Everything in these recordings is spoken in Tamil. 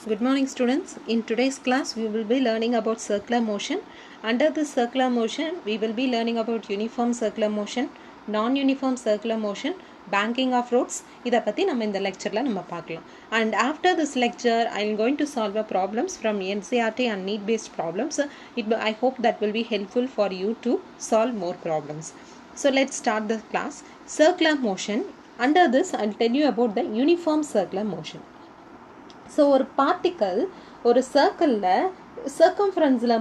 Good morning students. In today's class we will be learning about circular motion. Under this circular motion we will be learning about uniform circular motion, non-uniform circular motion, banking of roads. இத பத்தி நம்ம இந்த lectureல நம்ம பார்க்கலாம். And after this lecture I am going to solve a problems from NCERT and need based problems. I hope that will be helpful for you to solve more problems. So let's start the class. Circular motion. Under this I'll tell you about the uniform circular motion. So ஒரு பார்ட்டிக்கல் ஒரு சர்க்கிளில் சர்க்கம்ஃபரன்ஸில்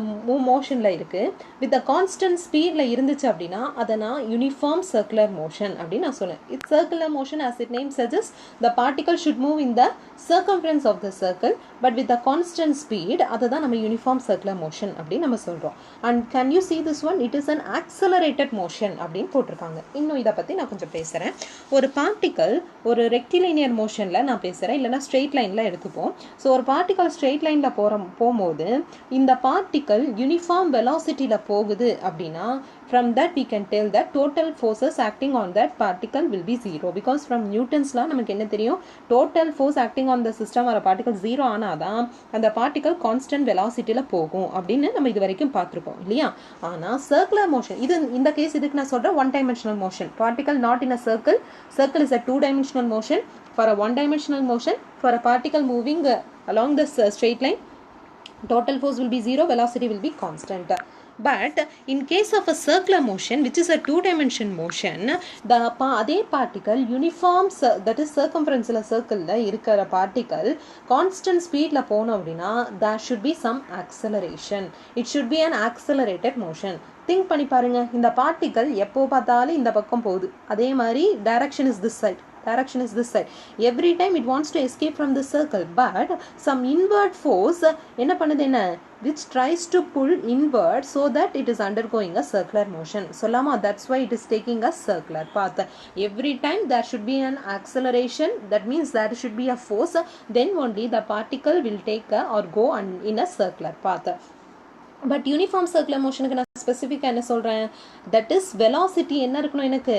மோஷனில் இருக்குது வித் அ கான்ஸ்டன்ட் ஸ்பீடில் இருந்துச்சு அப்படின்னா அதை நான் யூனிஃபார்ம் சர்க்குலர் மோஷன் அப்படின்னு நான் சொன்னேன். It's circular motion as it name suggest the particle should move in the circumference of the circle but with a constant speed அதை தான் நம்ம யூனிஃபார்ம் சர்க்குலர் மோஷன் அப்படின்னு நம்ம சொல்கிறோம். And can you see this one, it is an accelerated motion அப்படின்னு போட்டிருக்காங்க. இன்னும் இதை பற்றி நான் கொஞ்சம் பேசுகிறேன். ஒரு பார்ட்டிக்கல் ஒரு ரெக்டிலினியர் மோஷனில் நான் பேசுகிறேன், இல்லைனா ஸ்ட்ரெயிட் லைனில் எடுத்துப்போம். ஸோ ஒரு பார்ட்டிக்கல் ஸ்ட்ரெயிட் லைனில் போகும்போது இந்த பார்ட்டிக்கல் யூனிஃபார்ம் வெலாசிட்டியில் போகுது அப்படின்னா from that we can tell that total forces acting on that particle will be zero, because from Newton's law நமக்கு என்ன தெரியும், total force acting on the system or a particle zero ஆனாதான் அந்த பார்ட்டிக்கல் கான்ஸ்டன்ட் வெலாசிட்டியில் போகும் அப்படின்னு நம்ம இது வரைக்கும் பார்த்துருக்கோம் இல்லையா. ஆனால் சர்க்குலர் மோஷன் இது இந்த கேஸ் இதுக்கு நான் சொல்கிறேன் one dimensional motion. Particle not in a circle, circle is a two dimensional motion. For a one dimensional motion, for a particle moving along this straight line, total force will be zero, velocity will be constant. But in case of a circular motion which is a two-dimension motion, the அதே particle uniform that is circumference circle இருக்கிற particle constant speedல போனோம் அப்படின்னா there should be some acceleration. It should be an accelerated motion. Think பண்ணி பாருங்க, இந்த பார்ட்டிக்கல் எப்போ பார்த்தாலும் இந்த பக்கம் போகுது, அதே மாதிரி direction is this side. Every time it wants to escape from the circle, but some inward force என்ன பண்ணுது என்ன, which tries to pull inward so that it is undergoing a circular motion. சொல்லாமா, that's why it is taking a circular path. Every time there should be an acceleration, that means there should be a force, then only the particle will take or go in a circular path. But uniform circular மோஷனுக்கு நான் ஸ்பெசிஃபிக்காக என்ன சொல்கிறேன், தட் இஸ் வெலாசிட்டி என்ன இருக்கணும், எனக்கு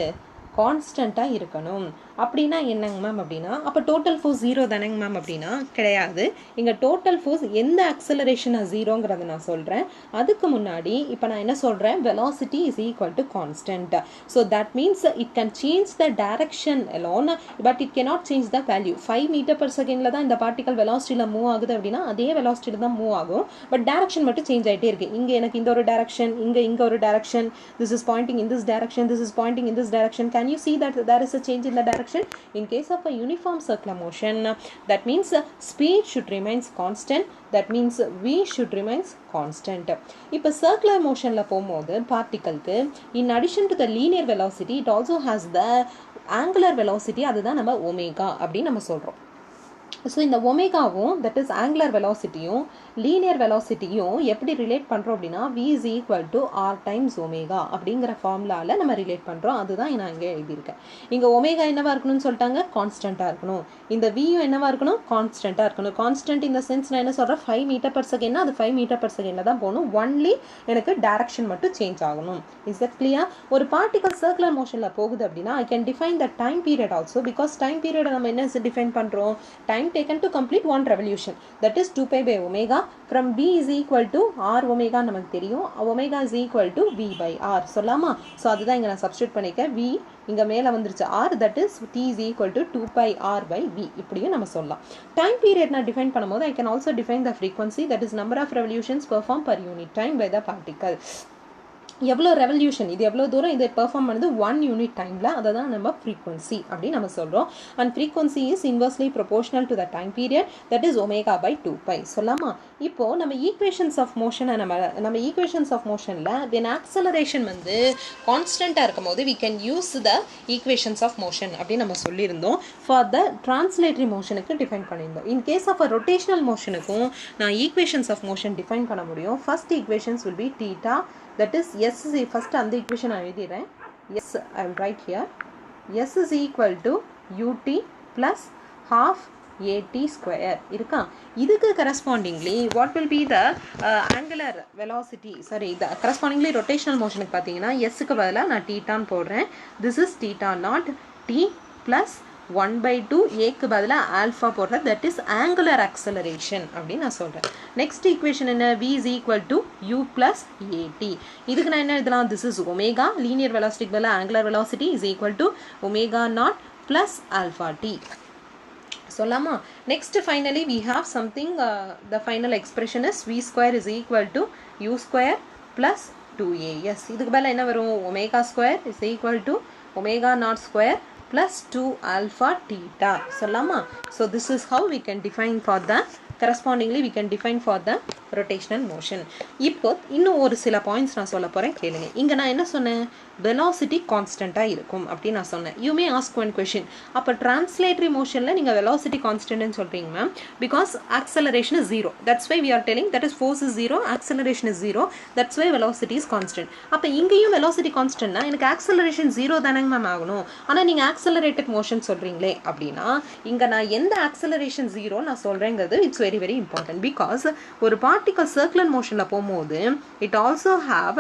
கான்ஸ்டண்ட்டாக இருக்கணும். அப்படின்னா என்னங்க மேம் அப்படின்னா, அப்போ டோட்டல் ஃபோர்ஸ் ஜீரோ தானேங்க மேம் அப்படின்னா கிடையாது. இங்கே டோட்டல் ஃபோர்ஸ் எந்த ஆக்சலரேஷனாக ஜீரோங்கிறத நான் சொல்கிறேன். அதுக்கு முன்னாடி இப்போ நான் என்ன சொல்கிறேன், velocity is equal to constant. So that means it can change the direction alone, but it cannot change the value. 5 meter per செகண்டில் தான் இந்த பார்ட்டிகல் வெலாசிட்டியில் மூவ் ஆகுது அப்படின்னா அதே வெலாசிட்டியில் தான் மூவ் ஆகும், பட் டைரக்ஷன் மட்டும் சேஞ்ச் ஆகிட்டே இருக்குது. இங்கே எனக்கு இந்த ஒரு டைரக்ஷன், இங்கே ஒரு direction, this is Poynting in this direction, this is Poynting in this direction. Can you see that there is a change in the direction? In case of a uniform circular motion, that means speed should remains constant, that means v should remains constant. இப்போ circular motionல போகும்போது பார்ட்டிகலுக்கு in addition to the linear velocity it also has the angular velocity, அதுதான் நம்ம ஒமேகா அப்படின்னு நம்ம சொல்கிறோம். ஸோ இந்த ஒமேகாவும் தட் இஸ் ஆங்குலர் வெலாசிட்டியும் லீனியர் வெலாசிட்டியும் எப்படி ரிலேட் பண்ணுறோம் அப்படின்னா v is equal to r times omega அப்படிங்கிற ஃபார்முலாவில் நம்ம ரிலேட் பண்ணுறோம். அதுதான் நான் இங்கே எழுதியிருக்கேன். இங்கே ஒமேகா என்னவா இருக்கணும்னு சொல்லிட்டாங்க, கான்ஸ்டண்ட்டாக இருக்கணும். இந்த வியும் என்னவா இருக்கணும், கான்ஸ்டண்ட்டாக இருக்கணும். கான்ஸ்டன்ட் இந்த சென்ஸ் நான் என்ன சொல்கிறேன், 5 மீட்டர் பர் செகண்ட்னா அது 5 மீட்டர் பர் செகண்டில் தான் போகணும். ஒன்லி எனக்கு டைரக்ஷன் மட்டும் சேஞ்ச் ஆகணும். Is that clear? ஒரு பார்ட்டிகல் சர்க்குலர் மோஷனில் போகுது அப்படின்னா I can define the time period also, because time பீரியடை நம்ம என்ன டிஃபைன் பண்ணுறோம், time taken to complete one revolution, that is 2 pi by omega. From b is equal to r omega நமக்கு தெரியும், omega is equal to v by r சொல்லாமா. ஸோ அதுதான் இங்கே நான் சப்ஸ்டியூட் பண்ணிக்க, v இங்கே மேலே வந்துருச்சு r, that is t is equal to 2 pi r by v இப்படியும் நம்ம சொல்லலாம். டைம் பீரியட் நான் டிஃபைன் பண்ணும்போது I can also define the frequency, that is number of revolutions performed per unit time by the particle. எவ்வளோ ரெவல்யூஷன், இது எவ்வளோ தூரம் இதை பெர்ஃபார்ம் பண்ணுது 1 யூனிட் டைமில், அதை தான் நம்ம ஃப்ரீக்வன்சி அப்படின்னு நம்ம சொல்கிறோம். And frequency is inversely proportional to the time period, that is omega by 2π சொல்லாமா. இப்போது நம்ம ஈக்குவேஷன்ஸ் ஆஃப் மோஷனை நம்ம ஈக்குவேஷன்ஸ் ஆஃப் மோஷனில் வென் ஆக்சலரேஷன் வந்து கான்ஸ்டண்ட்டாக இருக்கும் போது we can use the equations of motion அப்படின்னு நம்ம சொல்லியிருந்தோம். ஃபார் த டிரான்ஸ்லேட்டரி மோஷனுக்கு டிஃபைன் பண்ணியிருந்தோம். In case of a rotational மோஷனுக்கும் நான் ஈக்குவேஷன்ஸ் ஆஃப் மோஷன் டிஃபைன் பண்ண முடியும். First equations will be theta, that is s is first அந்த equation நான் எழுதிறேன். s I will write here, s is equal to ut plus half at square இருக்கா. இதுக்கு correspondingly what will be the angular velocity, sorry the correspondingly rotational motionக்கு பார்த்தீங்கன்னா s க்கு பதிலாக நான் theta போடுறேன். This is theta naught t plus 1/2 ஏக்கு பதிலாக ஆல்ஃபா போடுற தட் இஸ் ஆங்குலர் ஆக்சலரேஷன் அப்படின்னு நான் சொல்கிறேன். நெக்ஸ்ட் ஈக்குவேஷன் என்ன? v is equal to u plus at. இதுக்கு நான் என்ன எழுதலாம்? this is omega linear velocity பதிலாக angular velocity is equal to omega naught plus alpha t. சொல்லலாமா? Next finally we have something the final expression is v square is equal to u square plus 2a. yes, இதுக்கு பதிலாக என்ன வரும்? omega square is equal to omega naught square plus 2 alpha theta. சொல்லலாமா? so this is how we can define for the correspondingly we can define for the rotational motion. இப்போ இன்னும் ஒரு சில பாயிண்ட்ஸ் நான் சொல்ல போகிறேன், கேளுங்க. இங்கே நான் என்ன சொன்னேன்? வெலாசிட்டி கான்ஸ்டண்ட்டாக இருக்கும் அப்படின்னு நான் சொன்னேன். You may ask one question, அப்போ டிரான்ஸ்லேட்டரி மோஷனில் நீங்கள் வெலாசிட்டி கான்ஸ்டன்ட்னு சொல்கிறீங்க ma'am, because acceleration is 0. That's why we are telling that is force is 0, acceleration is 0, that's why velocity is constant. அப்போ இங்கேயும் வெலாசிட்டி கான்ஸ்டன்ட்னா எனக்கு ஆக்சலரேஷன் 0 தானேங்க மேம் ஆகணும். ஆனால் நீங்கள் ஆக்சலரேட்டட் மோஷன் சொல்கிறீங்களே அப்படின்னா இங்கே நான் எந்த ஆக்சலரேஷன் 0 நான் சொல்கிறேங்கிறது it's very very important. Because ஒரு பார்ட்டிகல் சர்க்குலர் மோஷனில் போகும்போது இட் ஆல்சோ ஹாவ்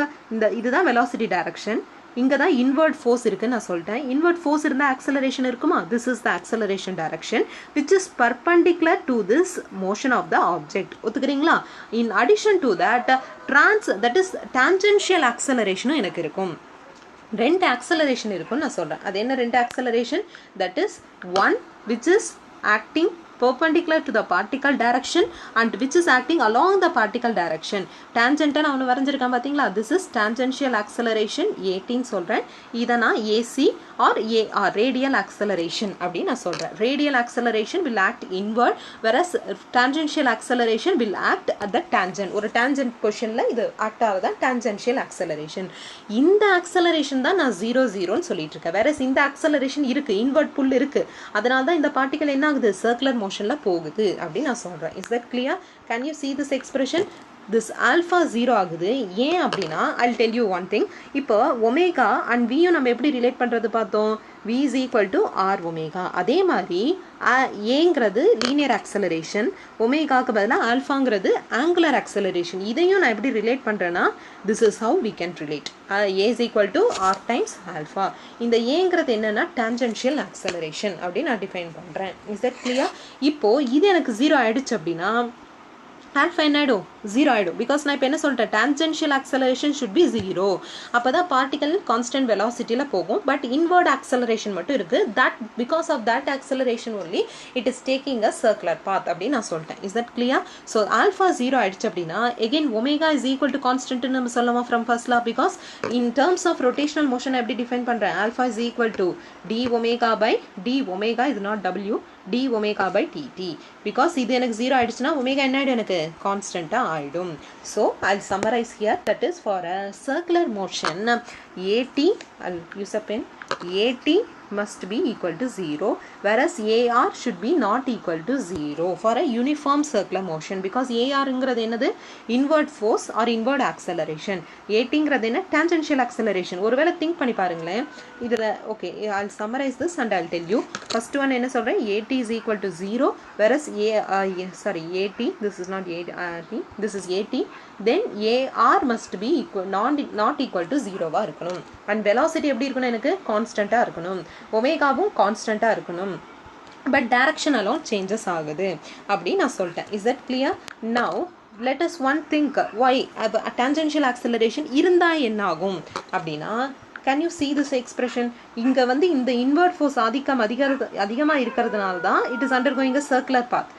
இதுதான் வெலாசிட்டி டைரக்ஷன், இங்கே தான் இன்வர்ட் ஃபோர்ஸ் இருக்குன்னு நான் சொல்லிட்டேன். இன்வர்ட் ஃபோர்ஸ் இருந்தால் ஆக்சலரேஷன் இருக்குமா? This is the acceleration direction which is perpendicular to this motion of the object. ஒத்துக்கிறீங்களா? In addition to that that is tangential ஆக்சலரேஷனும் எனக்கு இருக்கும். 2 ஆக்சலரேஷன் இருக்குன்னு நான் சொல்கிறேன். அது என்ன 2 acceleration? That is one which is acting perpendicular to the particle direction and which is acting along the particle direction. tangent நான் ஒன்று வரைஞ்சிருக்கேன் பார்த்தீங்களா? this is tangential acceleration 18 சொல்கிறேன். இதை நான் AC or AR radial acceleration அப்படின்னு நான் சொல்கிறேன். radial acceleration will act inward whereas tangential acceleration will act at the tangent. ஒரு tangent பொசிஷனில் இது ஆக்ட் ஆகுதான் tangential acceleration. இந்த acceleration தான் நான் 0 சொல்லிட்டு இருக்கேன். whereas இந்த acceleration இருக்குது, inward pull இருக்குது, அதனால தான் இந்த பார்ட்டிகல் என்ன ஆகுது? சர்க்குலர் மோஷனில் போகுது அப்படின்னு நான் சொல்கிறேன். Is that clear? Can you see this expression? this alpha 0 ஆகுது. ஏன் அப்படின்னா I'll tell you one thing. இப்போ ஒமேகா அண்ட் வியும் நம்ம எப்படி ரிலேட் பண்ணுறது பார்த்தோம்? v is equal to r omega. அதே மாதிரி ஏங்கிறது லீனியர் ஆக்சலரேஷன், ஒமேகாவுக்கு பதிலாக ஆல்ஃபாங்கிறது ஆங்குலர் ஆக்சலரேஷன். இதையும் நான் எப்படி ரிலேட் பண்ணுறேன்னா this is how we can relate. a is equal to r times alpha. இந்த ஏங்கிறது என்னன்னா டான்ஜென்ஷியல் ஆக்சலரேஷன் அப்படின்னு நான் டிஃபைன் பண்ணுறேன். Is that clear? இப்போது இது எனக்கு 0 ஆயிடுச்சு அப்படின்னா ஆல்ஃபா என்ன ஆகிடும்? 0 ஆகிடும். பிகாஸ் நான் இப்போ என்ன சொல்லிட்டேன்? Tangential acceleration should be 0. அப்போ தான் பார்ட்டிகல் கான்ஸ்டன்ட் வெலாசிட்டியில் போகும். பட் இன்வர்ட் ஆக்சலரேஷன் மட்டும் இருக்குது. That because of that acceleration only it is taking a circular path அப்படின்னு நான் சொல்லிட்டேன். Is that clear? So alpha 0 ஆயிடுச்சு அப்படின்னா again omega is equal to கான்ஸ்டன்ட்னு நம்ம சொல்லலாம் from first law. Because in terms of rotational motion எப்படி டிஃபைன் பண்ணுறேன்? Alpha is equal to d omega by d omega இது not W D omega by dt. Because இது எனக்கு 0 ஆயிடுச்சுன்னா ஒமேகா என்ன ஆகிடும்? எனக்கு கான்ஸ்டண்ட்டாக ஆகிடும். So I'll summarize here. that is for a circular motion AT, I'll use a pen, AT must be equal to 0 whereas AR should be not equal to 0 for a uniform circular motion. because AR ங்கிறது என்னது? inward force or inward acceleration. AT ங்கிறது என்ன? tangential acceleration. ஒருவேளை திங்க் பண்ணி பாருங்களேன் இதில். Okay, I'll summarize this and I'll tell you. first one என்ன சொல்கிறேன்? AT is equal to 0 whereas AT, this is not AT, this is AT, then AR must be equal not equal to 0 இருக்கணும். and velocity எப்படி இருக்கணும்? எனக்கு கான்ஸ்டண்ட்டாக இருக்கணும். ஒமேகாவும் கான்ஸ்டண்ட்டாக இருக்கணும். பட் டைரக்ஷன் அலோன் சேஞ்சஸ் ஆகுது அப்படின்னு நான் சொல்லிட்டேன். Is that clear? Now let us one think why tangential acceleration இருந்தால் என்ன ஆகும் அப்படின்னா can you see this expression? இங்கே வந்து இந்த இன்வர்ட் ஃபோர்ஸ் அதிகமாக இருக்கிறதுனால தான் it is undergoing a circular path.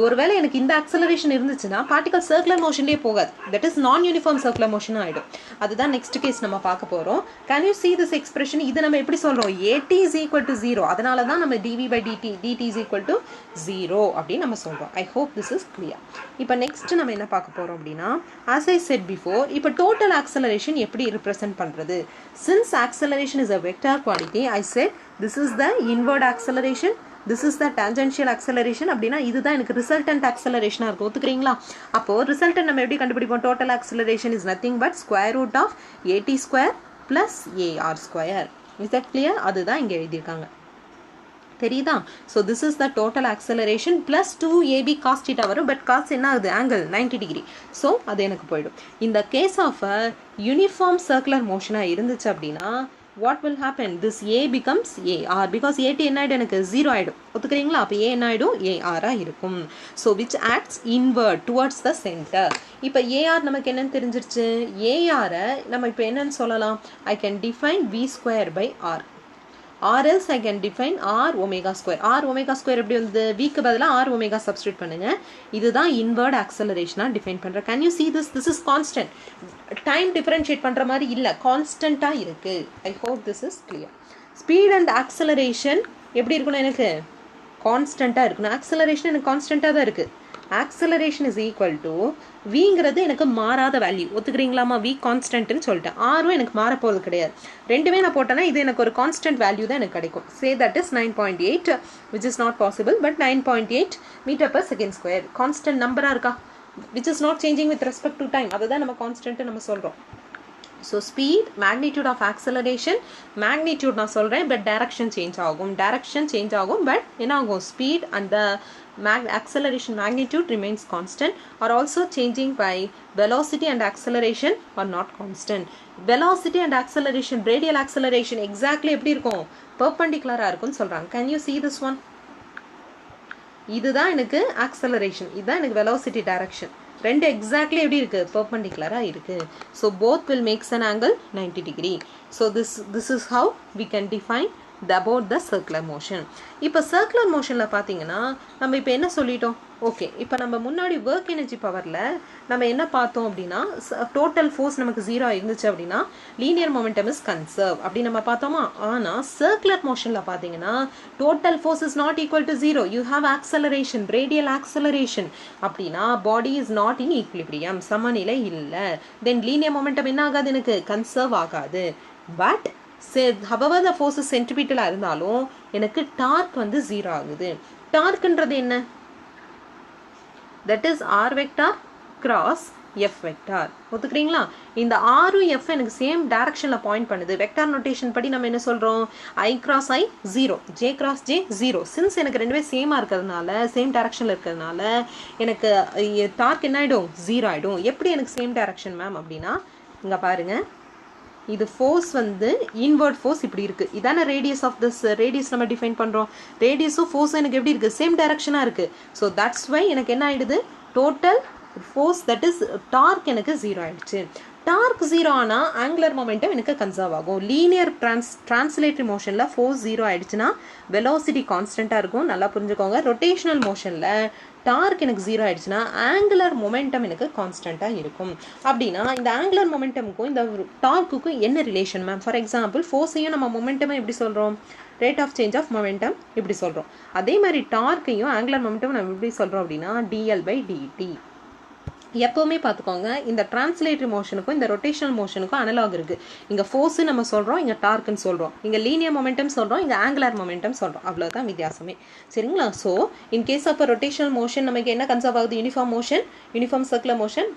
ஒருவேளை எனக்கு இந்த ஆக்சலரேஷன் இருந்துச்சுன்னா பார்ட்டிகல் சர்க்குலர் மோஷன்லேயே போகாது. தட் இஸ் நான் யூனிஃபார்ம் சர்க்குலர் மோஷன் ஆகிடும். அதுதான் நெக்ஸ்ட் கேஸ் நம்ம பார்க்க போகிறோம். Can you see this expression? இது நம்ம எப்படி சொல்கிறோம்? AT is equal to 0. அதனால தான் நம்ம dv by dt is equal to 0 அப்படின்னு நம்ம சொல்கிறோம். I hope this is clear. இப்போ நெக்ஸ்ட் நம்ம என்ன பார்க்க போகிறோம் அப்படின்னா as I said before, இப்போ டோட்டல் ஆக்சலரேஷன் எப்படி ரெப்ரசென்ட் பண்ணுறது? since acceleration is a vector quantity, I said this is the inward acceleration, this is the tangential acceleration. அப்படின்னா இதுதான் எனக்கு ரிசல்டன்ட் ஆக்சலரேஷனாக இருக்கும். ஒத்துக்கிறீங்களா? அப்போது ரிசல்டன்ட் நம்ம எப்படி கண்டுபிடிப்போம்? Total acceleration is nothing but square root of AT square plus AR square. Is that clear? அதுதான் இங்கே எழுதியிருக்காங்க. தெரியுதா? So this is the total acceleration plus 2AB cos theta வரும். பட் காஸ் என்ன ஆகுது? Angle 90 degree. ஸோ அது எனக்கு போயிடும். இந்த கேஸ் ஆஃப் யூனிஃபார்ம் சர்க்குலர் மோஷனாக இருந்துச்சு அப்படின்னா what will happen? This A becomes AR because AT என்ன ஆயிடும் எனக்கு 0 ஆயிடும். ஒத்துக்கிறீங்களா? அப்போ A என்ன ஆயிடும் AR இருக்கும். So which acts inward towards the center. இப்போ AR நமக்கு என்னன்னு தெரிஞ்சிருச்சு? AR நம்ம இப்போ என்னன்னு சொல்லலாம்? I can define V square by R. Or else I can define R omega square. R omega square எப்படி வந்து Vக்கு பதிலா R omega substitute பண்ணுங்க. இதுதான் inward acceleration define பண்ற. Can you see this? This is constant. Time differentiate பண்ற மாதிரி இல்ல. Constant இருக்கு. I hope this is clear. Speed and acceleration எப்படி இருக்கணும் எனக்கு? Constant இருக்கணும். Acceleration எனக்கு constant தான் இருக்கு. Acceleration is equal to Vங்கிறது எனக்கு மாறாத வேல்யூ. ஒத்துக்கிறீங்களாமா? V கான்ஸ்டன்ட்னு சொல்லிட்டேன். Rவும் எனக்கு மாற போறது கிடையாது. ரெண்டுமே நான் போட்டேன்னா இது எனக்கு ஒரு கான்ஸ்டன்ட் வேல்யூ தான் எனக்கு கிடைக்கும். Say that is 9.8 which is not possible but 9.8 meter per second square. Constant நம்பரா இருக்கா? Which is not changing with respect to time. அதுதான் நம்ம கான்ஸ்டன்ட் நம்ம சொல்றோம். So speed, magnitude of acceleration, magnitude நான் சொல்றேன் but direction change ஆகும். Direction change ஆகும் but என்ன ஆகும்? Speed and the acceleration magnitude remains constant are also changing by velocity and acceleration are not constant. Velocity and acceleration, radial acceleration exactly எப்படி இருக்கும்? perpendicular இருக்கும்னு சொல்றாங்க. Can you see this one? இதுதான் எனக்கு acceleration, இதுதான் எனக்கு velocity direction. ரெண்டு exactly எப்படி இருக்கு? perpendicular இருக்கு. So both will makes an angle 90 degree. So this is how we can define about the circular motion. இப்போ circular motionல பாத்தீங்கன்னா நம்ம இப்போ என்ன சொல்லிட்டோம்? ஓகே, இப்போ நம்ம முன்னாடி work energy powerல நம்ம என்ன பார்த்தோம் அப்படின்னா total force நமக்கு 0 இருந்துச்சு அப்படின்னா linear momentum is conserved அப்படி நம்ம பார்த்தோமா? ஆனா circular motionல பாத்தீங்கன்னா total force is not equal to 0. You have acceleration, radial acceleration. அப்படின்னா body is not in equilibrium, சமநிலை இல்ல. Then linear momentum என்ன ஆகாது எனக்கு? conserve ஆகாது. But however the force is centripetal இருந்தாலும் எனக்கு torque வந்து 0 ஆகுது. torqueன்றது என்ன? That is R vector cross F vector. ஒத்துக்கிறீங்களா? இந்த R F எனக்கு சேம் டைரக்ஷன்ல பாயிண்ட் பண்ணுது. வெக்டார் நோட்டேஷன் படி நம்ம என்ன சொல்றோம்? I cross I 0, J cross J 0. Since எனக்கு ரெண்டுமே சேமா இருக்கிறதுனால, சேம் டைரக்ஷன்ல இருக்கிறதுனால எனக்கு டார்க் என்ன ஆயிடும்? 0 ஆயிடும். எப்படி எனக்கு சேம் டைரக்ஷன் மேம் அப்படின்னா இங்க பாருங்க, இது ஃபோர்ஸ் வந்து இன்வர்ட் ஃபோர்ஸ் இப்படி இருக்கு. இதான ரேடியஸ் ஆஃப் திஸ் ரேடியஸ் நம்ம டிஃபைன் பண்றோம். ரேடியஸும் ஃபோர்ஸும் எனக்கு எப்படி இருக்கு? சேம் டைரக்ஷனா இருக்கு. ஸோ தட்ஸ் வை எனக்கு என்ன ஆயிடுது? Total force that is torque எனக்கு 0 ஆயிடுச்சு. டார்க் 0 ஆனா ஆங்குலர் மொமெண்டம் எனக்கு கன்சர்வ் ஆகும். லீனியர் டிரான்ஸ்லேட்டரி மோஷன்ல ஃபோர்ஸ் 0 ஆயிடுச்சுன்னா வெலாசிட்டி கான்ஸ்டன்டா இருக்கும். நல்லா புரிஞ்சுக்கோங்க. ரொட்டேஷனல் மோஷன்ல டார்க் எனக்கு 0 ஆயிடுச்சுன்னா ஆங்குலர் மொமெண்டம் எனக்கு கான்ஸ்டன்டா இருக்கும். அப்படின்னா இந்த ஆங்குலர் மொமெண்டமுக்கும் இந்த டார்க்குக்கும் என்ன ரிலேஷன் மேம்? ஃபார் எக்ஸாம்பிள் ஃபோர்ஸையும் நம்ம மொமெண்டமாக எப்படி சொல்றோம்? Rate of change of momentum இப்படி சொல்றோம். அதே மாதிரி டார்க்கையும் ஆங்குலர் மொமெண்டம் நம்ம எப்படி சொல்றோம் அப்படின்னா dl/dt. எப்பவுமே பார்த்துக்கோங்க, இந்த டிரான்ஸ்லேட்டரி மோஷனுக்கும் இந்த ரொட்டேஷனல் மோஷனுக்கும் அனலாக் இருக்கு. இங்க ஃபோர்ஸ் நம்ம சொல்றோம், இங்க டார்க்னு சொல்றோம். இங்க லீனியர் மொமெண்டம் சொல்றோம், இங்க ஆங்குலர் மொமெண்டம் சொல்றோம். அவ்வளவுதான் வித்தியாசமே. சரிங்களா? So in case of rotational motion நமக்கு என்ன கன்சர்வ் ஆகுது? Uniform motion, uniform circular motion,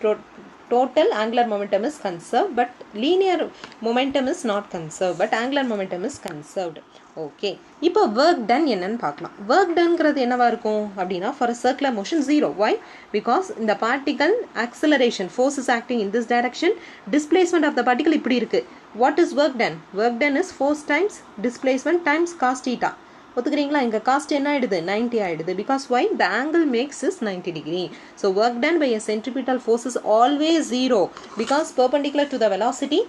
total angular momentum is conserved but linear momentum is not conserved but angular momentum is conserved. Okay, இப்போ work done என்னன்னு பார்க்கலாம். work doneங்கிறது என்னவா இருக்கும் அப்படின்னா for a circular motion 0. Why? Because the particle acceleration, force is acting in this direction, displacement of the particle இப்படி இருக்கு. What is work done? work done is force times displacement times cos theta. ஒத்துக்கிறீங்களா? இங்க காஸ்ட் என்ன ஆயிடுது? 90 ஆயிடுது. because why? the angle makes is 90 degree. so work done by a centripetal force is always 0 because perpendicular to the velocity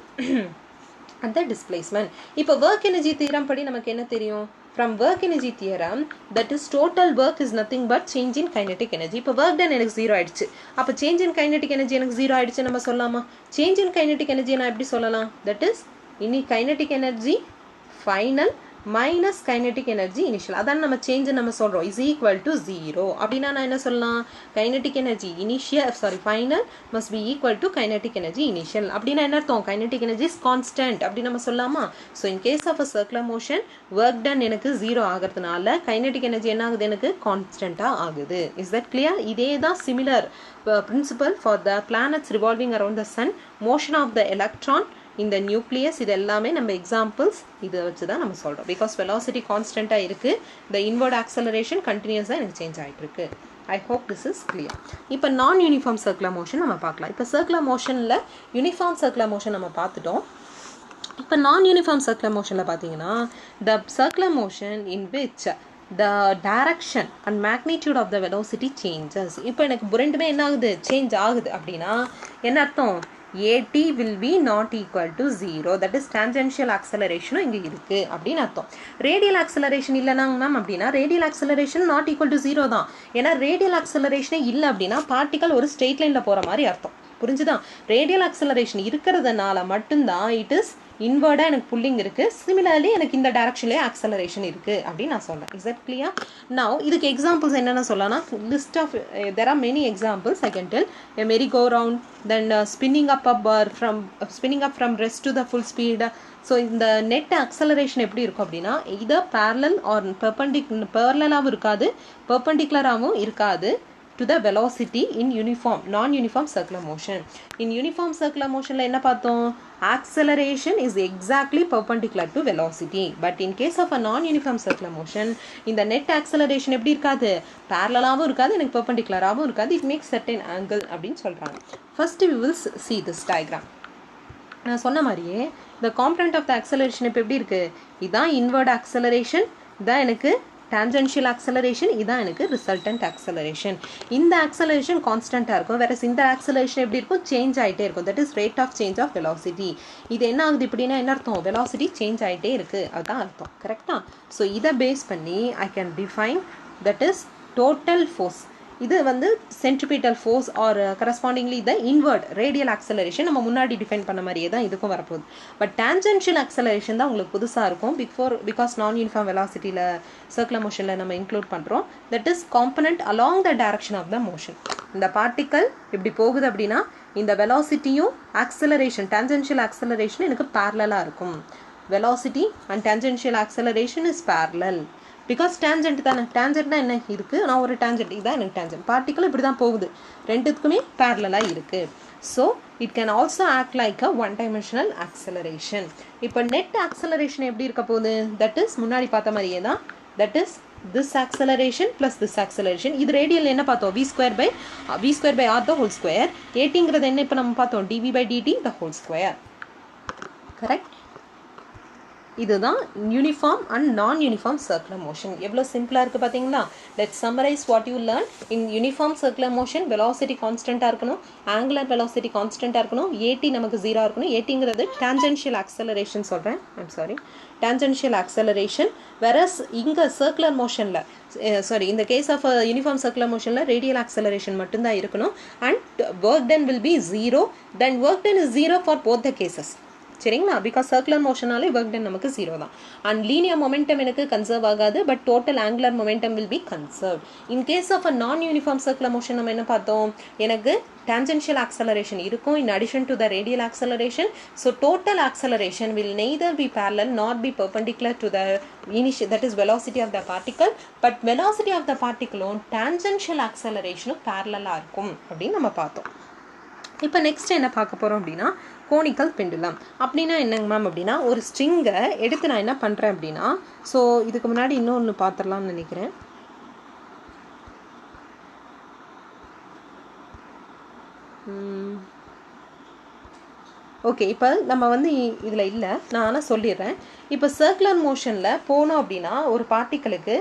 and the displacement. இப்போ work energy theorem படி நமக்கு என்ன தெரியும்? from work energy theorem that is total work is nothing but change in kinetic energy. இப்போ work done எனக்கு 0 ஆயிடுச்சு. அப்ப change in kinetic energy எனக்கு 0 ஆயிடுச்சு நம்ம சொல்லலாமா? change in kinetic energy நான் எப்படி சொல்லலாம்? that is kinetic energy final minus kinetic energy initial. அதான் நம்ம சேஞ்ச் நம்ம சொல்றோம் is equal to 0. அப்படினா நான் என்ன சொல்லலாம்? kinetic energy initial final must be equal to kinetic energy initial. அப்படினா என்ன அர்த்தம்? kinetic energy is constant. அப்படி நம்ம சொல்லலாமா? so in case of a circular motion work done எனக்கு 0 ஆகிறதுனால kinetic energy என்ன ஆகுது? எனக்கு கான்ஸ்டன்ட்டா ஆகுது. is that clear? இதே தான் similar principle for the planets revolving around the sun, motion of the electron in the nucleus. இது எல்லாமே நம்ம எக்ஸாம்பிள்ஸ் இதை வச்சு தான் நம்ம சொல்றோம். because velocity கான்ஸ்டன்ட்டா இருக்கு, the inward acceleration continuously எனக்கு சேஞ்ச் ஆயிட்டு இருக்கு. I hope this is clear. இப்போ நான் யூனிஃபார்ம் சர்க்குலர் மோஷன் நம்ம பார்க்கலாம். இப்போ சர்க்குலர் மோஷன்ல யூனிஃபார்ம் சர்க்குலர் மோஷன் நம்ம பார்த்துட்டோம். இப்போ நான் யூனிஃபார்ம் சர்க்குலர் மோஷனில் பார்த்தீங்கன்னா the circular motion in which the direction and magnitude of the velocity changes. இப்போ எனக்கு ரெண்டுமே என்ன ஆகுது, சேஞ்ச் ஆகுது அப்படின்னா என்ன அர்த்தம், AT will be not equal to 0, that is tangential acceleration இங்கே இருக்குது அப்படின்னு அர்த்தம். ரேடியல் ஆக்சலரேஷன் இல்லைனாங்க மேம் அப்படின்னா radial acceleration not equal to 0 தான். ஏன்னா ரேடியல் ஆக்சலரேஷனே இல்லை அப்படின்னா பார்ட்டிகல் ஒரு ஸ்ட்ரெயிட் லைனில் போகிற மாதிரி அர்த்தம். புரிஞ்சுதான்? ரேடியல் ஆக்சலரேஷன் இருக்கிறதுனால மட்டும்தான் இட் இஸ் இன்வர்டாக எனக்கு புல்லிங் இருக்குது. சிமிலர்லி எனக்கு இந்த டைரக்ஷன்லேயே ஆக்சலரேஷன் இருக்குது அப்படின்னு நான் சொல்கிறேன். Is that clear? நவ் இதுக்கு எக்ஸாம்பிள்ஸ் என்னென்ன சொல்லலாம்னா list of there are many examples I can tell. A merry go round, then spinning up from rest to the full speed. So இந்த நெட் ஆக்சலரேஷன் எப்படி இருக்கும் அப்படின்னா இதர் பேரலல் ஆர் பேரலாகவும் இருக்காது, பெர்பெண்டிகுலராகவும் இருக்காது to the velocity in non-uniform circular motion. In uniform circular motion la enna paathom, acceleration is exactly perpendicular to velocity, but in case of a non-uniform circular motion in the net acceleration eppadi irukadu, parallel avum irukadu, enak perpendicular avum irukadu, it makes certain angle appdin solranga. First we will see this diagram. நான் சொன்ன மாதிரியே the component of the acceleration இப்போ எப்படி இருக்கு, இதான் inward acceleration, இதான் எனக்கு tangential acceleration, இதான் எனக்கு resultant acceleration. இந்த acceleration கான்ஸ்டண்ட்டாக இருக்கும், வேற இந்த acceleration எப்படி இருக்கும், சேஞ்ச் ஆகிட்டே இருக்கும். that is rate of change of velocity. இது என்ன ஆகுது இப்படின்னா என்ன அர்த்தம், velocity சேஞ்ச் ஆகிட்டே இருக்குது அதுதான் அர்த்தம். கரெக்டா? ஸோ இதை பேஸ் பண்ணி I can define that is total force. இது வந்து centripetal fours are கரஸ்பாண்டிங்லி the inward radial acceleration நம்ம முன்னாடி டிஃபைன் பண்ண மாதிரியே தான் இதுக்கும் வரப்போகுது. பட் டான்ஜென்ஷியல் ஆக்சலரேஷன் தான் உங்களுக்கு புதுசாக இருக்கும் பிகாஸ் நான் யூனிஃபார்ம் வெலாசிட்டியில் சர்க்குலர் மோஷனில் நம்ம இன்க்ளூட் பண்ணுறோம். That is component along the direction of the motion. இந்த பார்ட்டிக்கல் இப்படி போகுது அப்படின்னா இந்த வெலாசிட்டியும் ஆக்சலரேஷன் டான்ஜென்ஷியல் ஆக்சலரேஷன் எனக்கு பேரலாக இருக்கும். Velocity and tangential acceleration is parallel because tangent தானே. டேஞ்சன்ட்னா என்ன இருக்குது, நான் ஒரு டேஞ்சன்ட், இதுதான் எனக்கு டேஞ்சன்ட். பார்ட்டிக்கல் இப்படி தான் போகுது, ரெண்டுத்துக்குமே பேரலாக இருக்குது. So it can also act like a one dimensional acceleration. இப்போ நெட் ஆக்சலரேஷன் எப்படி இருக்க போகுது, தட் இஸ் முன்னாடி பார்த்த மாதிரியே தான். That is this acceleration plus this acceleration. இது ரேடியல் என்ன பார்த்தோம், v square by r the whole square. ஏடிங்கிறது என்ன இப்போ நம்ம பார்த்தோம், dv by dt the whole square. Correct? இதுதான் uniform and non uniform circular motion. எவ்வளோ சிம்பிளாக இருக்குது பார்த்தீங்களா? Let's summarize what you learn. In uniform circular motion velocity கான்ஸ்டண்ட்டாக இருக்கணும், ஆங்குலர் வெலாசிட்டி கான்ஸ்டண்ட்டாக இருக்கணும், ஏடி நமக்கு 0 இருக்கணும். ஏடிங்கிறது டான்ஜென்ஷியல் ஆக்சலரேஷன் சொல்கிறேன், டான்ஜென்ஷியல் ஆக்சலரேஷன். வெரஸ் இங்கே சர்க்குலர் மோஷனில் இந்த கேஸ் ஆஃப் யூனிஃபார்ம் சர்க்குலர் மோஷனில் ரேடியல் ஆக்சலரேஷன் மட்டும்தான் இருக்கணும். And work done will be 0. Then work done is 0 for both the cases. சரிங்களா? பிகாஸ் சர்க்குலர் மோஷனாலே ஒர்க் டன் நமக்கு 0 தான். அண்ட் லீனியர் மொமெண்டம் எனக்கு கன்சர்வ் ஆகாது, but total angular momentum will be conserve. In case of a non uniform circular motion நம்ம என்ன பார்த்தோம், எனக்கு tangential acceleration இருக்கும் in addition to the radial acceleration. So total acceleration will neither be parallel nor be perpendicular to the initial, that is velocity of the particle, but velocity of the particle on tangential acceleration parallel இருக்கும் அப்படின்னு நம்ம பார்த்தோம். இப்போ நெக்ஸ்ட் என்ன பார்க்க போகிறோம் அப்படின்னா கோனிக்கல் பெண்டுலம். அப்படின்னா என்னங்க மேம் அப்படின்னா ஒரு ஸ்ட்ரிங்கை எடுத்து நான் என்ன பண்ணுறேன் அப்படின்னா, ஸோ இதுக்கு முன்னாடி இன்னொன்று பார்த்துடலாம்னு நினைக்கிறேன். ஓகே, இப்போ நம்ம வந்து இதில் இல்லை, நான் ஆனால் சொல்லிடுறேன். இப்போ சர்க்குலர் மோஷனில் போனோம் அப்படின்னா ஒரு பார்ட்டிக்கலுக்கு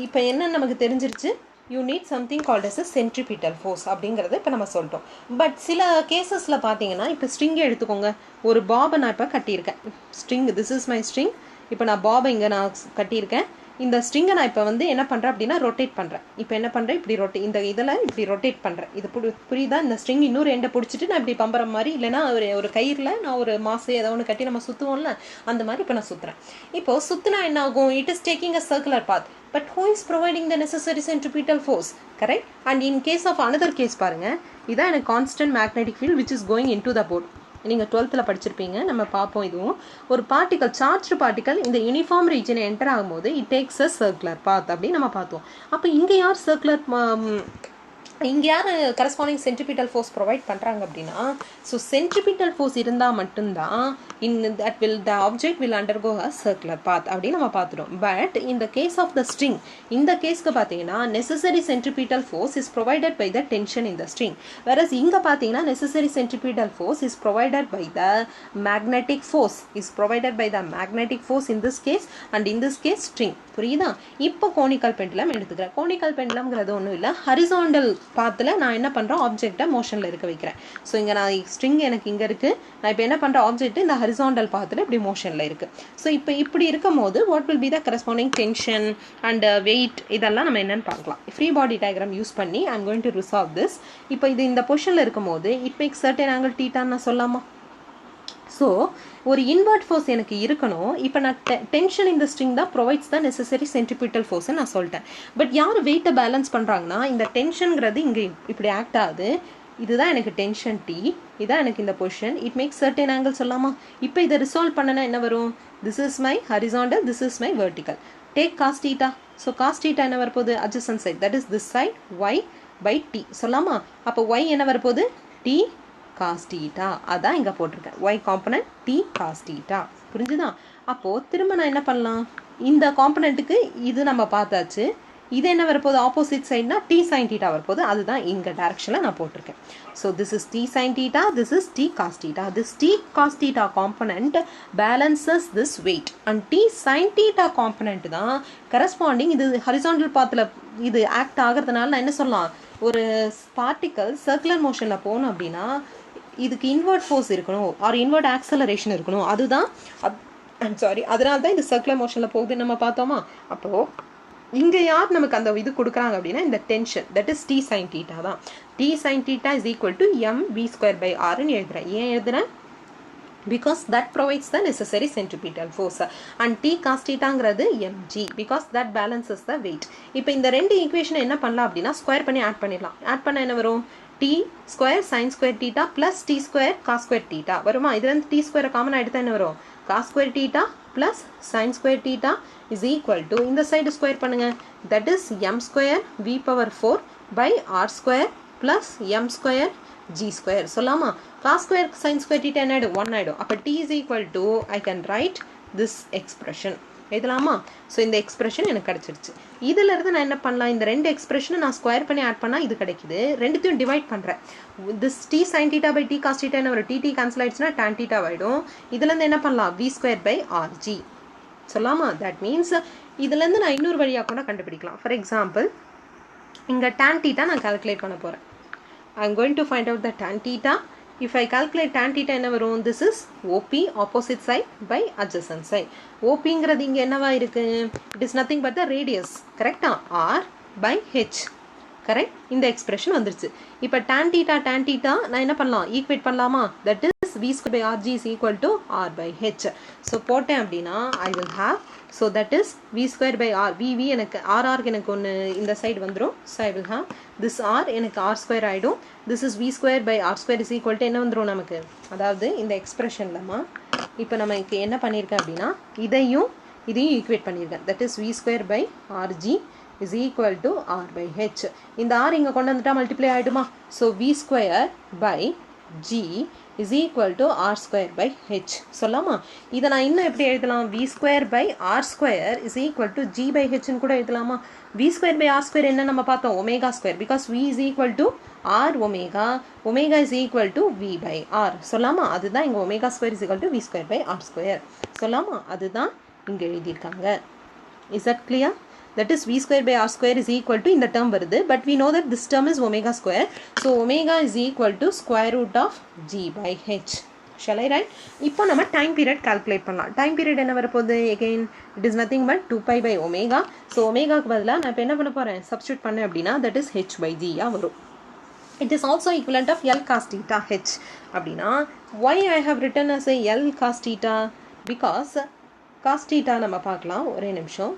இப்போ என்ன நமக்கு தெரிஞ்சிருச்சு, you need something called as a centripetal force அப்படிங்கிறத இப்போ நம்ம சொல்லிட்டோம். பட் சில கேசஸில் பார்த்தீங்கன்னா இப்போ ஸ்ட்ரிங்கை எடுத்துக்கோங்க. ஒரு பாபை நான் இப்போ கட்டியிருக்கேன், string, this is my string. இப்போ நான் பாபை இங்கே நான் கட்டியிருக்கேன். இந்த ஸ்ட்ரிங்கை நான் இப்போ வந்து என்ன பண்ணுறேன் அப்படின்னா ரொட்டேட் பண்ணுறேன். இப்போ என்ன பண்ணுறேன், இப்படி இந்த இதில் இப்படி ரொட்டேட் பண்ணுறேன். இது புரியுதா? இந்த ஸ்ட்ரிங் இன்னொரு எண்டை பிடிச்சிட்டு நான் இப்படி பம்புற மாதிரி, இல்லைனா ஒரு கயிறில் நான் ஒரு மாசு ஏதோ ஒன்று கட்டி நம்ம சுற்றுவோம்ல, அந்த மாதிரி இப்போ நான் சுற்றுறேன். இப்போது சுற்றுனா என்ன ஆகும், it is taking a circular path. But who is providing the necessary centripetal force? Correct? And in case of another case பாருங்க, இதான் எனக்கு constant magnetic field which is going into the board. நீங்கள் 12th படிச்சிருப்பீங்க, நம்ம பார்ப்போம். இதுவும் ஒரு பார்ட்டிக்கல், சார்ஜ்டு பார்ட்டிக்கல் இந்த யூனிஃபார்ம் ரீஜனை என்டர் ஆகும்போது it takes a circular path அப்படின்னு நம்ம பார்த்தோம். அப்போ இங்கே யார் சர்க்குலர் இங்கே யார் கரஸ்பாண்டிங் சென்ட்ரிபிட்டல் ஃபோர்ஸ் ப்ரொவைட் பண்ணுறாங்க அப்படின்னா, ஸோ சென்ட்ரிபிட்டல் ஃபோர்ஸ் இருந்தால் மட்டும்தான் that will the object will undergo a circular path அப்படின்னு நம்ம பார்த்துட்டோம். பட் இந்த கேஸ் ஆஃப் த ஸ்ட்ரிங், இந்த கேஸ்க்கு பார்த்தீங்கன்னா necessary centripetal force is provided by the tension in the string. Whereas இங்கே பார்த்தீங்கன்னா necessary centripetal force is provided by the magnetic force in this case and in this case string. புரியுதா? இப்போ கோனிக்கல் பெண்டுலம் எடுத்துக்கிறேன். கோனிக்கல் பெண்டுலம்ங்கிறது ஒன்றும் இல்லை, ஹரிசாண்டல் பாத்தில் நான் என்ன பண்ணுறேன், ஆப்ஜெக்டை மோஷனில் இருக்க வைக்கிறேன். ஸோ இங்கே நான் ஸ்ட்ரிங் எனக்கு இங்கே இருக்குது, நான் இப்போ என்ன பண்ணுறேன், ஆப்ஜெக்ட் இந்த ஹரிசாண்டல் பாத்தில் இப்படி மோஷனில் இருக்குது. ஸோ இப்போ இப்படி இருக்கும் போது what will be the corresponding tension and weight, இதெல்லாம் நம்ம என்னென்னு பார்க்கலாம். ஃப்ரீ பாடி டயக்ராம் யூஸ் பண்ணி I am going to resolve this. இப்போ இது இந்த பொசிஷனில் இருக்கும் போது இட் மேக்ஸ் சர்டன் ஆங்கிள் தீட்டான்னு நான் சொல்லாமா? ஸோ ஒரு இன்வெர்ட் ஃபோர்ஸ் எனக்கு இருக்கணும். இப்போ நான் டென்ஷன் இந்த ஸ்ட்ரிங் தான் ப்ரொவைட்ஸ் தான் நெசசரி சென்ட்ரிபிட்டல் ஃபோர்ஸ்ன்னு நான் சொல்லிட்டேன். பட் யார் வெயிட்டை பேலன்ஸ் பண்ணுறாங்கன்னா, இந்த டென்ஷனுங்கிறது இங்கே இப்படி ஆக்ட் ஆகுது. இதுதான் எனக்கு டென்ஷன் டி, இதான் எனக்கு இந்த position. It makes certain angle சொல்லாமா? இப்போ இதை ரிசால்வ் பண்ணனா என்ன வரும்? This is my horizontal, this is my vertical. Take cos theta. So cos theta என்ன வரப்போகுது? Adjacent side, that is this side, Y by T சொல்லாமா? அப்போ ஒய் என்ன வரப்போகுது? T cos theta. அதான் இங்கே போட்டிருக்கேன், Y component T cos theta. புரிஞ்சுதா? அப்போது திரும்ப நான் என்ன பண்ணலாம், இந்த காம்பனண்ட்டுக்கு இது நம்ம பார்த்தாச்சு. இது என்ன வரப்போகுது? ஆப்போசிட் சைட்னா டி சைன் தீட்டா வரப்போகுது. அதுதான் இங்கே டேரக்ஷனில் நான் போட்டிருக்கேன். So this is T sine theta, this is T cos theta. This T cos theta component balances this weight and T sine theta component தான் கரஸ்பாண்டிங். இது ஹரிசாண்டல் பாத்தில் இது ஆக்ட் ஆகிறதுனால நான் என்ன சொல்லலாம், ஒரு பார்ட்டிக்கல் சர்க்குலர் மோஷனில் போகணும் அப்படின்னா இதுக்கு இன்வெர்ட் ஃபோர்ஸ் இருக்கணும் ஆர் இன்வெர்ட் ஆக்சலரேஷன் இருக்கணும். அதுதான் அதனால தான் இந்த சர்க்குலர் மோஷனில் போகுதுன்னு நம்ம பார்த்தோமா? அப்போது இங்கே யார் நமக்கு அந்த இது கொடுக்குறாங்க அப்படின்னா இந்த tension, that is T sine theta தான். T sine theta is equal to mv²/rன்னு எழுதுகிறேன். ஏன் எழுதுகிறேன்? because that provides the necessary centripetal force and t cos thetaங்கிறது mg because that balances the weight. இப்போ இந்த ரெண்டு ஈக்குவேஷனை என்ன பண்ணலாம் அப்படின்னா ஸ்கொயர் பண்ணி ஆட் பண்ணிடலாம். ஆட் பண்ண என்ன வரும்? t square sine square theta plus T square cos square theta வருமா? இதுலேருந்து டி ஸ்கொயரை காமனாக எடுத்தால் என்ன வரும்? Cos square theta plus sine square theta is equal to இந்த சைடு ஸ்கொயர் பண்ணுங்கள், that is m square v⁴ by R square plus m square g square சொல்லாமா? Cos square sine square theta என்ன ஆகிடும்? 1 ஆகிடும். அப்போ t is equal to I can write this expression எழுதலாமா? ஸோ இந்த எக்ஸ்பிரஷன் எனக்கு கிடச்சிருச்சு. இதிலிருந்து நான் என்ன பண்ணலாம், இந்த ரெண்டு எக்ஸ்பிரஷனை நான் ஸ்கொயர் பண்ணி ஆட் பண்ணால் இது கிடைக்குது. ரெண்டுத்தையும் டிவைட் பண்ணுறேன். This T sine theta by T cos theta என்ன வரும்? டி கேன்சல் ஆகிடுச்சுன்னா tan தீட்டா ஆகிடும். இதுலேருந்து என்ன பண்ணலாம்? v²/rg சொல்லாமா? தட் மீன்ஸ் இதுலேருந்து நான் இன்னொரு வழியாக கூட கண்டுபிடிக்கலாம். ஃபார் எக்ஸாம்பிள் இங்கே tan தீட்டா நான் கால்குலேட் பண்ண போகிறேன். I am going to find out the tan theta. If I calculate tan theta என்ன வரும்? This is OP opposite side by adjacent side. OPங்கிறது இங்கே என்னவா இருக்கு? It is nothing but the radius. கரெக்டா? R by H. கரெக்ட்? இந்த எக்ஸ்பிரஷன் வந்துருச்சு. இப்போ tan theta நான் என்ன பண்ணலாம்? ஈக்குவேட் பண்ணலாமா? That is v²/rg is equal to r by h. So போட்டேன் அப்படின்னா I will have, so that is v²/r. v எனக்கு r எனக்கு ஒன்று இந்த சைடு வந்துடும். So I will have this r எனக்கு r² ஆகிடும். This is v²/r² is equal to என்ன வந்துடும் நமக்கு? அதாவது இந்த எக்ஸ்பிரஷன்லமா இப்போ நமக்கு என்ன பண்ணியிருக்கேன் அப்படின்னா இதையும் ஈக்குவேட் பண்ணியிருக்கேன். That is v²/rg is equal to r by h. இந்த r இங்கே கொண்டு வந்துட்டா மல்டிப்ளை ஆகிடுமா? So v²/g is equal to r²/h சொல்லாமா? இதை நான் இன்னும் எப்படி எழுதலாம்? v²/r² is equal to g by h கூட எழுதலாமா? v²/r² என்ன நம்ம பார்த்தோம்? ω², because v is equal to r omega is equal to v by r சொல்லாமா? அதுதான் இங்கே ω² is equal to v²/r² சொல்லாமா? அதுதான் இங்கே எழுதியிருக்காங்க. Is that clear? That is v²/r² is equal to இந்த term வருது, but we know that this term is ω². So omega is equal to square root of g by h. Shall I write? இப்போ நம்ம time period calculate பண்ணலாம். time period என்ன வரப்போகுது? Again it is nothing but 2π by omega. So ஒமேகாக்கு பதிலாக நான் இப்போ என்ன பண்ண போகிறேன்? substitute பண்ணேன் அப்படின்னா that is h by g வரும். It is also equivalent of L cos theta h அப்படின்னா why I have written as a L cos theta? Because cos theta நம்ம பார்க்கலாம் ஒரே நிமிஷம்.